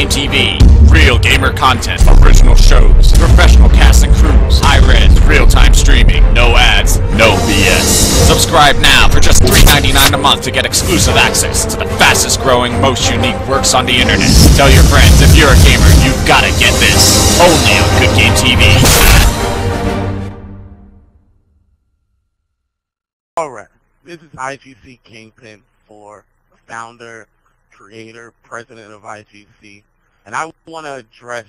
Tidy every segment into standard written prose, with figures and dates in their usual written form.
Game TV. Real gamer content, original shows, professional cast and crews, high-res, real-time streaming, no ads, no BS. Subscribe now for just $3.99 a month to get exclusive access to the fastest-growing, most unique works on the internet. Tell your friends, if you're a gamer, you gotta get this. Only on Good Game TV. Alright, this is IGC Kingpin for founder, creator, president of IGC, and I want to address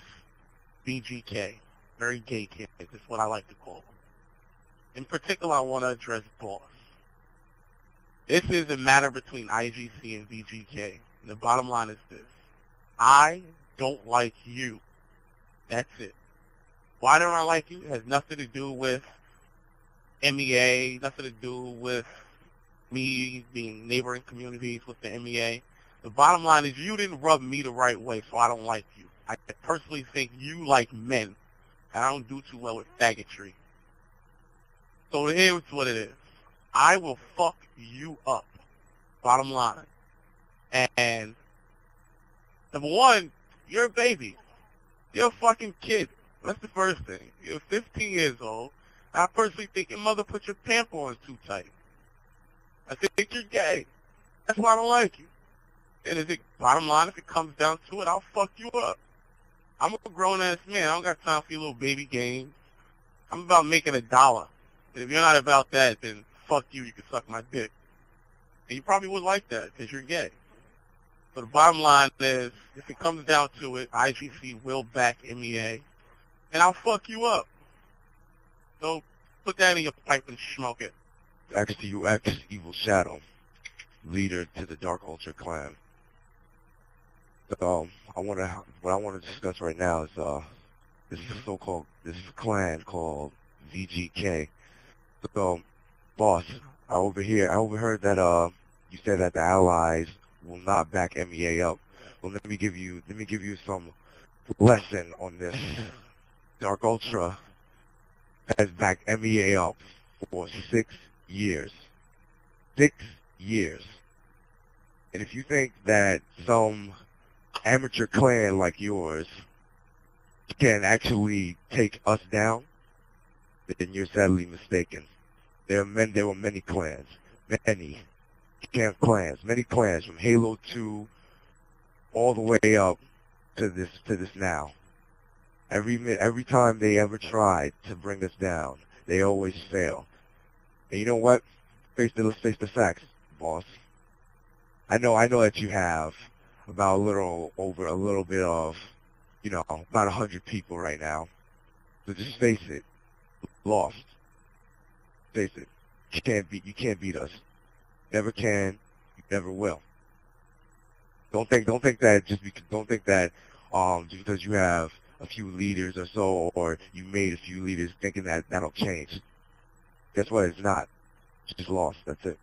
VGK, very gay kid, is what I like to call him. In particular, I want to address Boss. This is a matter between IGC and VGK, and the bottom line is this. I don't like you. That's it. Why don't I like you? It has nothing to do with MEA, nothing to do with me being neighboring communities with the MEA. The bottom line is you didn't rub me the right way, so I don't like you. I personally think you like men, and I don't do too well with faggotry. So here's what it is. I will fuck you up. Bottom line. And number one, you're a baby. You're a fucking kid. That's the first thing. You're 15 years old. I personally think your mother put your tampons too tight. I think you're gay. That's why I don't like you. And bottom line, if it comes down to it, I'll fuck you up. I'm a grown-ass man. I don't got time for your little baby games. I'm about making $1. And if you're not about that, then fuck you. You can suck my dick. And you probably would like that because you're gay. So the bottom line is, if it comes down to it, IGC will back MEA. And I'll fuck you up. So put that in your pipe and smoke it. XTUX Evil Shadow, leader to the Dark Ultra clan. So what I want to discuss right now is this is a clan called VGK. So, boss, I overheard that you said that the allies will not back MEA up. Well, let me give you some lesson on this. Dark Ultra has backed MEA up for 6 years. 6 years. And if you think that some amateur clan like yours can actually take us down, then you're sadly mistaken. There were many clans. Many clans from Halo 2 all the way up to this now. Every time they ever tried to bring us down, they always fail. And you know what? Let's face the facts, boss. I know that you have about a little bit of, about 100 people right now. So just face it. Lost. Face it. You can't beat us. Never can. You never will. Don't think that just because you have a few leaders or so, or you made a few leaders thinking that that'll change. Guess what? It's not. It's just lost. That's it.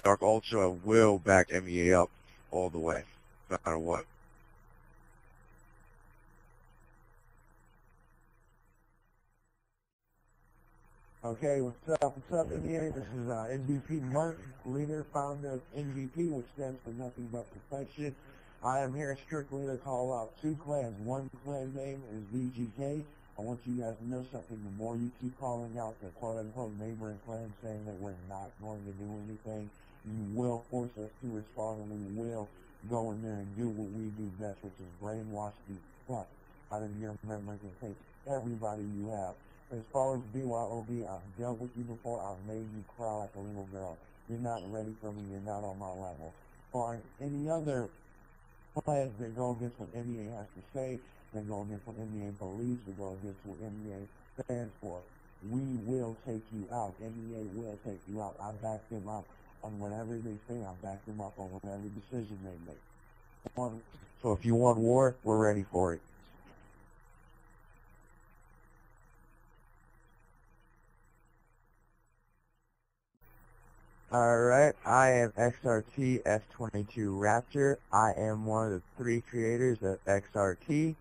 Dark Ultra will back MEA up all the way, no matter what. Okay, what's up, MEA? This is MVP Mark, leader, founder of MVP, which stands for Nothing But Perfection. I am here strictly to call out 2 clans. One clan name is VGK. I want you guys to know something. The more you keep calling out the quote-unquote neighboring clan saying that we're not going to do anything, you will force us to respond, and we will go in there and do what we do best, which is brainwash the fuck out of your memories and take everybody you have. As far as BYOB, I've dealt with you before. I've made you cry like a little girl. You're not ready for me. You're not on my level. Or any other plans that go against what MEA has to say, that go against what MEA believes, that go against what MEA stands for, we will take you out. MEA will take you out. I back them up on whatever they say. I back them up on whatever decision they make. So if you want war, we're ready for it. Alright, I am XRT F22 Raptor. I am one of the 3 creators of XRT.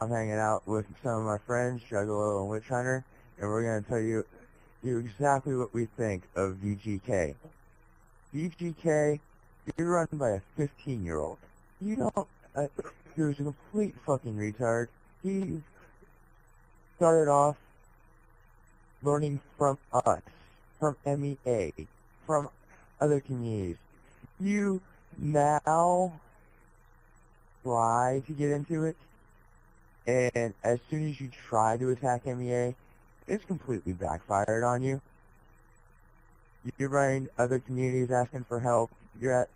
I'm hanging out with some of my friends, Juggalo and Witch Hunter, and we're going to tell you exactly what we think of VGK. VGK You're run by a 15-year-old. You don't, who's a complete fucking retard. He started off learning from us, from MEA, from other communities. You now try to get into it, and as soon as you try to attack MEA, it's completely backfired on you. You're running other communities asking for help. You're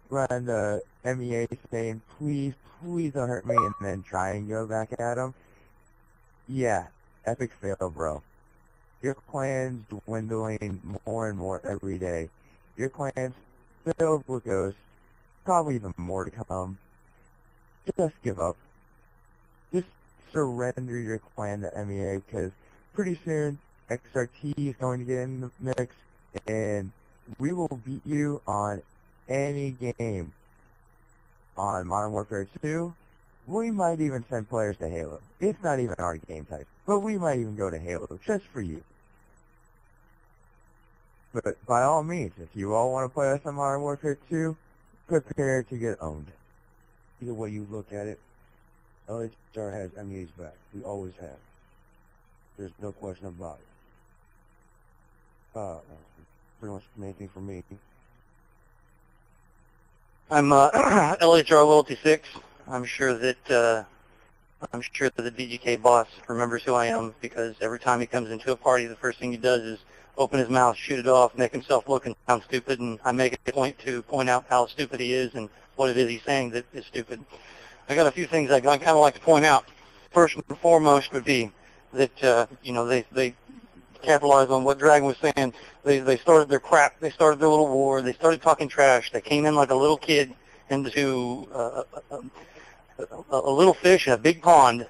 running the MEA saying, please, please don't hurt me, and then try and go back at them. Yeah, epic fail, bro. Your clan's dwindling more and more every day. Your clan's filled with ghosts, probably even more to come. Just give up. Just surrender your clan to MEA, because pretty soon XRT is going to get in the mix, and we will beat you on any game. On Modern Warfare 2, we might even send players to Halo. It's not even our game type, but we might even go to Halo just for you. But by all means, if you all want to play us on Modern Warfare 2, prepare to get owned. Either way you look at it, LHR has MEA's back. We always have. There's no question about it. Pretty much the main thing for me. I'm LHR Loyalty 6. I'm sure that the VGK boss remembers who I am, because every time he comes into a party, the first thing he does is open his mouth, shoot it off, make himself look and sound stupid, and I make a point to point out how stupid he is and what it is he's saying that is stupid. I got a few things I kind of like to point out. First and foremost would be that they capitalized on what Dragon was saying. They started their crap. They started their little war. They started talking trash. They came in like a little kid into a little fish in a big pond,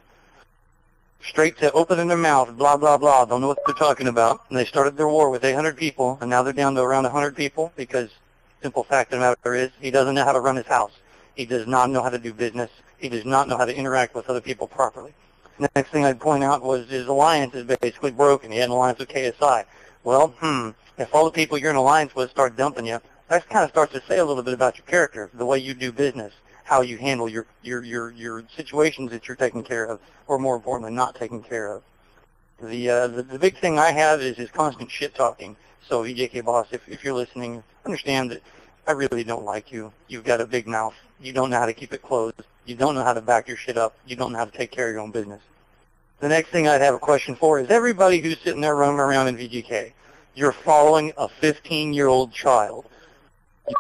straight to opening their mouth, blah, blah, blah, don't know what they're talking about. And they started their war with 800 people, and now they're down to around 100 people, because simple fact of the matter is he doesn't know how to run his house. He does not know how to do business. He does not know how to interact with other people properly. The next thing I'd point out was his alliance is basically broken. He had an alliance with KSI. Well, if all the people you're in alliance with start dumping you, that kind of starts to say a little bit about your character, the way you do business, how you handle your situations that you're taking care of, or more importantly, not taking care of. The big thing I have is his constant shit talking. So VGK boss, if you're listening, understand that I really don't like you. You've got a big mouth. You don't know how to keep it closed. You don't know how to back your shit up. You don't know how to take care of your own business. The next thing I'd have a question for is everybody who's sitting there running around in VGK. You're following a 15-year-old child.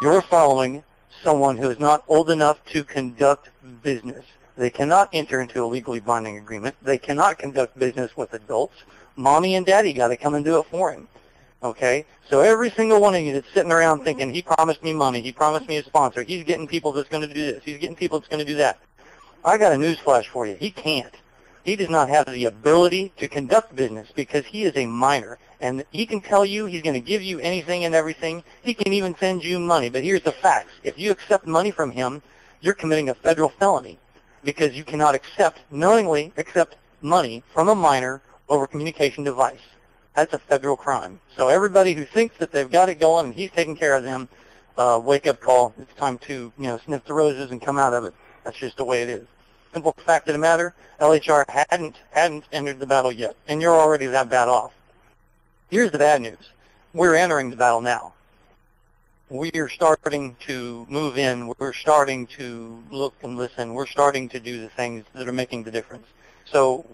You're following someone who is not old enough to conduct business. They cannot enter into a legally binding agreement. They cannot conduct business with adults. Mommy and daddy got to come and do it for him. Okay? So every single one of you that's sitting around thinking, he promised me money, he promised me a sponsor, he's getting people that's going to do this, he's getting people that's going to do that. I got a news flash for you. He can't. He does not have the ability to conduct business because he is a minor. And he can tell you he's going to give you anything and everything. He can even send you money. But here's the facts. If you accept money from him, you're committing a federal felony because you cannot knowingly accept money from a minor over a communication device. That's a federal crime. So everybody who thinks that they've got it going and he's taking care of them, wake-up call. It's time to sniff the roses and come out of it. That's just the way it is. Simple fact of the matter, LHR hadn't entered the battle yet, and you're already that bad off. Here's the bad news. We're entering the battle now. We're starting to move in. We're starting to look and listen. We're starting to do the things that are making the difference. So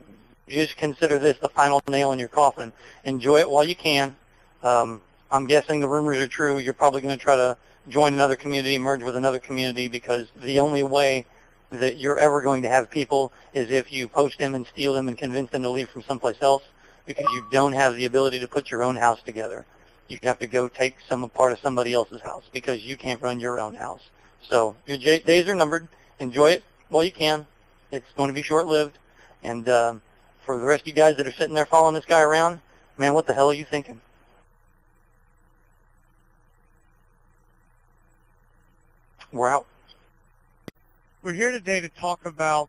just consider this the final nail in your coffin. Enjoy it while you can. I'm guessing the rumors are true. You're probably going to try to join another community, merge with another community, because the only way that you're ever going to have people is if you poach them and steal them and convince them to leave from someplace else, because you don't have the ability to put your own house together. You have to go take some part of somebody else's house because you can't run your own house. So your days are numbered. Enjoy it while you can. It's going to be short-lived. And for the rest of you guys that are sitting there following this guy around, man, what the hell are you thinking? We're out. We're here today to talk about,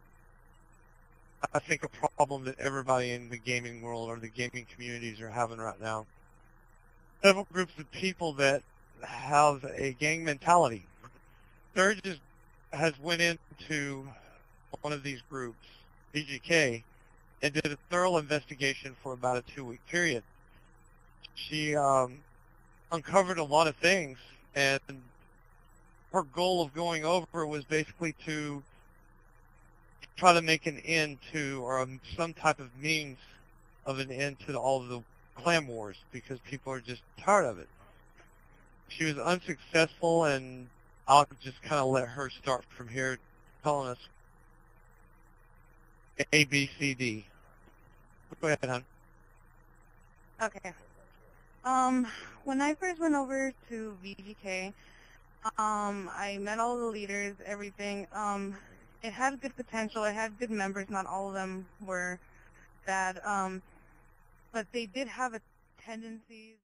I think, a problem that everybody in the gaming world or the gaming communities are having right now. Several groups of people that have a gang mentality. Sturgis has went into one of these groups, VGK, and did a thorough investigation for about a 2-week period. She uncovered a lot of things, and her goal of going over was basically to try to make an end to, or some type of means of an end to all of the clan wars, because people are just tired of it. She was unsuccessful, and I'll just kind of let her start from here, telling us A, B, C, D. Go ahead, hon. Okay. When I first went over to VGK, I met all the leaders, everything. It had good potential. It had good members. Not all of them were bad. But they did have a tendency